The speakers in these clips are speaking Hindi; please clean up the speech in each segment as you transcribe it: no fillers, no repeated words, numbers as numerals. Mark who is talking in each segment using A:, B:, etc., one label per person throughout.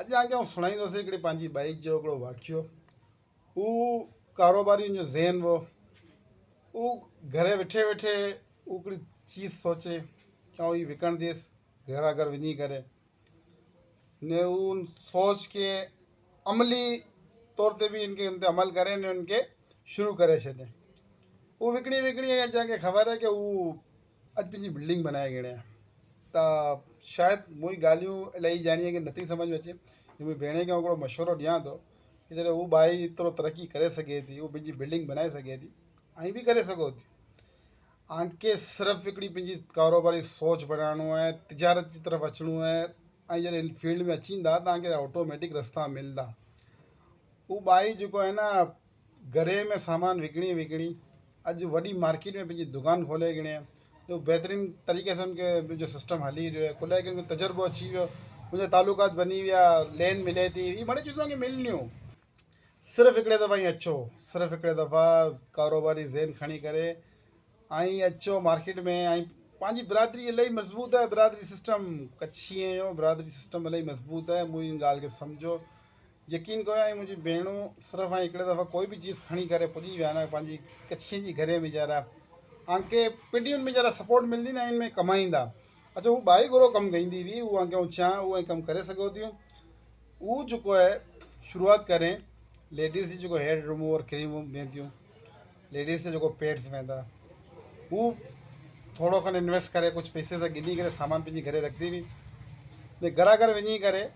A: अॼु आगे आउं सुणाईंदोसीं हिकिड़ी पंहिंजी बाइक जो हिकिड़ो वाक़ियो। उहो कारोबारियुनि जो ज़हन हो, उहो घरे वेठे वेठे उहो हिकिड़ी चीज़ सोचे कि आउं हीअ विकिणंदसि घर घर वञी करे ने उन सोच के अमली तौर ते भी इनके उन ते अमल करे ने उनके शुरू करे छॾे। वो विकिणी विकिणी अॼु असांखे ख़बर आहे कि हू अॼु पंहिंजी बिल्डिंग बनाए गिणे त शायदि मुंहिंजी ॻाल्हियूं इलाही ॼाणीअ खे नथी सम्झ में अचे। मुंहिंजी भेण खे हिकिड़ो मशवरो ॾियां थो कि जॾहिं हू बाई एतिरो तरक़ी करे सघे थी, हू पंहिंजी बिल्डिंग बनाए सघे थी, ऐं बि करे सघो थी। तव्हांखे सिर्फ़ु हिकिड़ी पंहिंजी कारोबारी सोच बनाइणो आहे, तिजारत जी तरफ़ अचिणो आहे, ऐं जॾहिं हिन फील्ड में अची ईंदा तव्हांखे ऑटोमेटिक रस्ता मिलंदा। हू बाई जेको आहे न घरे में सामान विकिणी विकिणी अॼु वॾी मार्केट में पंहिंजी दुकानु खोले गिणे, जो बहितरीनु तरीक़े सां उनखे मुंहिंजो सिस्टम हली रहियो आहे। खुलाए करे तजुर्बो अची वियो, मुंहिंजा तालुकात बनी विया, लेन मिले थी, हीअ घणी चीज़ूं तव्हांखे मिलणियूं। सिर्फ़ु हिकिड़े दफ़ा ई अचो, सिर्फ़ु हिकिड़े दफ़ा कारोबारी ज़हन खणी करे ऐं अचो मार्केट में। ऐं पंहिंजी बिरादरी इलाही मज़बूत आहे, बिरादरी सिस्टम कच्छीअ जो बिरादरी सिस्टम इलाही मज़बूत आहे। मुंहिंजी ॻाल्हि खे सम्झो, यकीन कयो। ऐं मुंहिंजी भेणूं सिर्फ़ु ऐं हिकिड़े दफ़ा कोई बि चीज़ खणी करे पुॼी विया न पंहिंजी कच्छीअ जी घरे में वीचारा, आंके पिंडियुनि में वीचारा सपोर्ट मिलंदी न, इनमें कमाईंदा। अच्छा, हू बाई घणो कमु कंदी हुई, उहा आंके चाहियां उहा कमु करे सघो थियूं। उहो जेको आहे शुरूआति करें लेडीज़ जी जेको हेयर रिमूवर क्रीम वेंदियूं, लेडीज़ जा जेको पैड्स वेंदा, हू थोरो खनि इन्वेस्ट करे कुझु पैसे सां गिनी करे सामान पंहिंजी घरे रखंदी हुई ने घरा घर वञी करे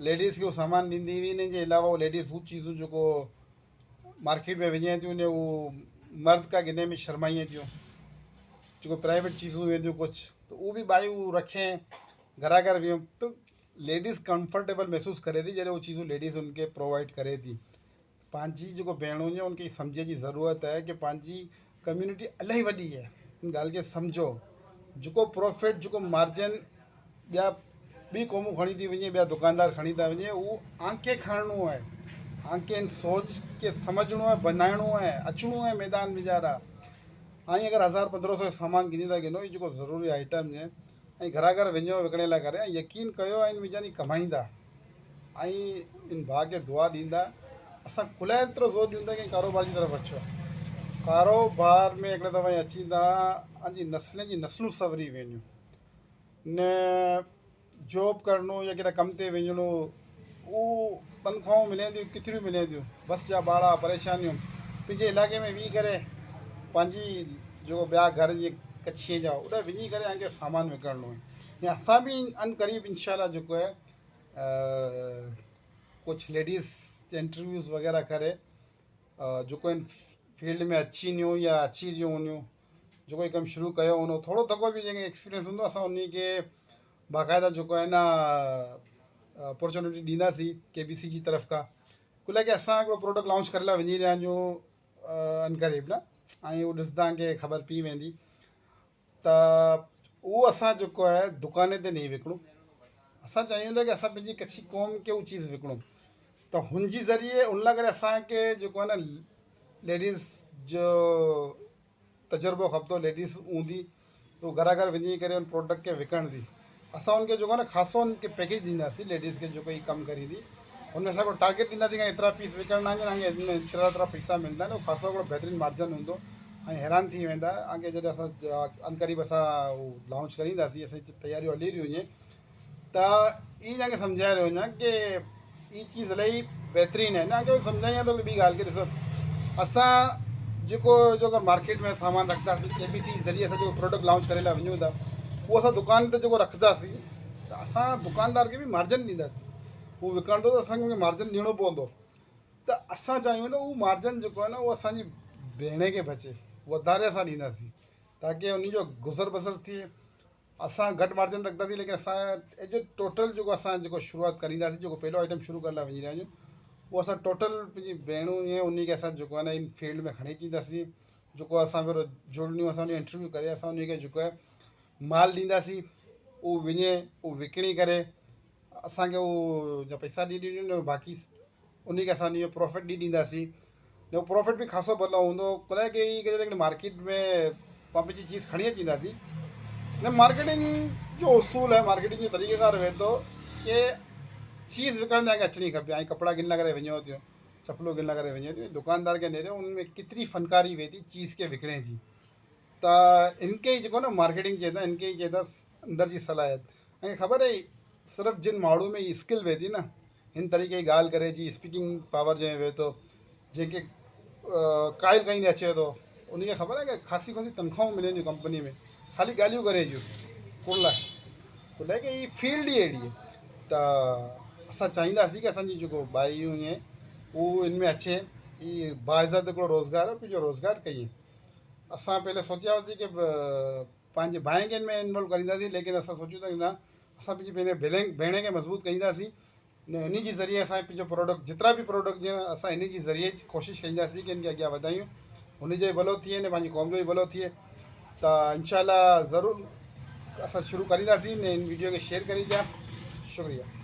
A: लेडीज़ खे उहो सामान ॾींदी हुई। इन जे अलावा उहो लेडीज़ हू चीज़ूं जेको मार्केट में वञे थियूं ने उहो मर्द का गिने में शर्माईअ थियूं, जेको प्राइवेट चीज़ूं वेंदियूं कुझु, त उहो बि बायूं रखें घरा घर वियूं त लेडीज़ कंफर्टेबल महसूसु करे थी जॾहिं उहो चीज़ूं लेडीज़ उनखे प्रोवाइड करे थी। पंहिंजी जेको भेणूं जो उनखे सम्झ जी ज़रूरत आहे कि पंहिंजी कम्यूनिटी इलाही वॾी आहे, इन ॻाल्हि खे सम्झो। जेको प्रॉफिट जेको मार्जिन ॿिया ॿी क़ौमूं खणी थी वञे, ॿिया दुकानदार खणी था वञे, उहो आंखे खणणो आहे, आंखे इन सोच खे सम्झणो आहे, बनाइणो आहे, अचिणो आहे मैदान वीचारा। ऐं अगरि 1000-1500 सामान गिनी था गिनो, हीअ जेको ज़रूरी आइटम आहे, ऐं घरा घर वञो विकिणे लाइ करे, ऐं यकीन कयो इन वीचारी कमाईंदा ऐं इन भाउ खे दुआ ॾींदा। असां खुलाए एतिरो ज़ोर ॾींदा कि कारोबार जी तरफ़ अचो। कारोबार में हिकिड़े दफ़ा अची था अॼु नस्लनि जी नस्लूं सवरी वेंदियूं न, जॉब करिणो या कहिड़ा कम ते वञिणो, उहो तनख़्वाहूं मिले थियूं, किथरियूं मिले थियूं, बस जा भाड़ा, परेशानियूं। पंहिंजे इलाइक़े में वेही करे पंहिंजी जेको ॿिया घर जीअं कच्छीअ जा उॾ वञी करे तव्हांखे सामान विकिणणो आहे। या असां बि अनक़रीब इनशाला जेको आहे कुझु लेडीज़ इंटरव्यूज़ वग़ैरह करे जेको इन फील्ड में अची वञूं या अची रहियूं हूंदियूं, जेको कमु शुरू कयो हूंदो, थोरो थको बि जंहिंखे एक्सपीरियंस हूंदो, असां उन खे बाक़ाइदा जेको आहे न अपॉर्चुनिटी ॾींदासीं KBC जी तरफ़ खां। कुल के असां हिकिड़ो प्रोडक्ट लॉन्च करे लाइ वञी रहिया आहियूं अनक़रीब न, ऐं उहो ॾिसंदा के ख़बर पई वेंदी त उहो असां जेको आहे दुकान ते नहीं विकिणूं। असां चाहियूं था कि असां पंहिंजी कच्छी क़ौम खे उहा चीज़ विकिणूं, त हुनजी ज़रिए उन लाइ करे असांखे जेको आहे न लेडीज़ जो तजुर्बो खपंदो, लेडीज़ हूंदी त उहो घरा घर वञी करे उन प्रोडक्ट खे विकिणंदी। असां उनखे जेको आहे न ख़ासो उनखे पैकेज ॾींदासीं लेडीज़ खे जेको हीअ कमु करे थी, हुन में असां हिकिड़ो टारगेट ॾींदासीं कि एतिरा पीस विकिणणा आहिनि, तव्हांखे हिन में एतिरा पैसा मिलंदा आहिनि। उहो ख़ासो हिकिड़ो बहितरीनु मार्जन हूंदो ऐं हैरान थी वेंदा अॻे जॾहिं असां अनक़रीब असां उहो लॉन्च करींदासीं, असांजी तयारियूं हली रहियूं हुयूं त ई तव्हांखे सम्झाए रहियो आहियां कि हीअ चीज़ इलाही बहितरीनु आहे। तव्हांखे सम्झायां थो ॿी ॻाल्हि खे ॾिसो, असां जेको अगरि मार्केट में सामान रखंदासीं KBC जे ज़रिए असां जेको प्रोडक्ट लॉन्च करे लाइ वञूं था, उहो असां दुकान ते जेको रखंदासीं त असां दुकानदार खे बि मार्जन ॾींदासीं। उहो विकिणंदो त असांखे उनखे मार्जन ॾियणो पवंदो, त असां चाहियूं त उहो मार्जन जेको आहे न उहो असांजी भेण खे बचे, वधारे असां ॾींदासीं ताकी उनजो गुज़र बसर थिए। असां घटि मार्जन रखंदासीं, लेकिन असां जो टोटल जेको असां जेको शुरूआति करींदासीं, जेको पहिरियों आइटम शुरू करण लाइ वञी रहिया आहियूं, उहो असां टोटल पंहिंजी भेणूं ईअं उन खे असां जेको आहे न इन फील्ड में खणी अची ईंदासीं। जेको असां पहिरियों जुड़नियूं असां उनजो इंटरव्यू करे असां उनखे जेको आहे माल ॾींदासीं, उहो वञे उहो विकिणी करे असांखे उहो जा पैसा ॾई ॾींदियूं, बाक़ी उनखे असां उनजो प्रॉफिट ॾींदासीं। उहो प्रॉफिट बि ख़ासो भलो हूंदो। कुल के ई हिकिड़े मार्केट में पाण पंहिंजी चीज़ खणी अची ईंदासीं न। मार्केटिंग जो उसूल आहे, मार्केटिंग जो तरीक़ेकार रहे थो कि चीज़ विकिणण तव्हांखे अचणी खपे। ऐं कपिड़ा गिला करे वञो थियो, चपलो गिला करे वञे थियो, दुकानदार खे नेरियो उनमें केतिरी फ़नकारी वेही थी चीज़ खे विकिणे जी। त इनके ई जेको न मार्केटिंग चइंदा, इनके ई चइंदा अंदर जी सलाहियत। ऐं ख़बर आहे सिर्फ़ु जिन माण्हू में ई स्किल वेही थी न, हिन तरीक़े जी ॻाल्हि करे जी स्पीकिंग पावर जंहिं वेहे थो, जंहिंखे काइल कईंदे अचे थो, उनखे ख़बर आहे कि ख़ासी तनख़्वाहूं मिलनि थियूं कंपनी में, ख़ाली ॻाल्हियूं करे जूं कुड़ लाइ। कुड़ लाइ की ही फील्ड ई अहिड़ी आहे। त असां चाहींदासीं कि असांजी जेको भाइयूं इएं उहो इनमें अचे, ही बाइज़त हिकिड़ो रोज़गार आहे, पंहिंजो रोज़गार कयूं। असां पहले सोचिया हुआसीं कि पंहिंजे भाइ खे में इन्वॉल्व करींदासीं, लेकिन असां सोचियूं था कि न, असां पंहिंजी भेण खे मज़बूत कईंदासीं न, इन जी ज़रिए असां पंहिंजो प्रोडक्ट जेतिरा बि प्रोडक्ट ॼण असां इन जी ज़रिए कोशिशि कईंदासीं कि इनखे अॻियां वधायूं, हुनजो ई भलो थिए न पंहिंजी क़ौम जो ई भलो थिए। त इंशाअल्लाह ज़रूरु असां शुरू करींदासीं न। इन वीडियो खे शेयर करी ॾिया। शुक्रिया।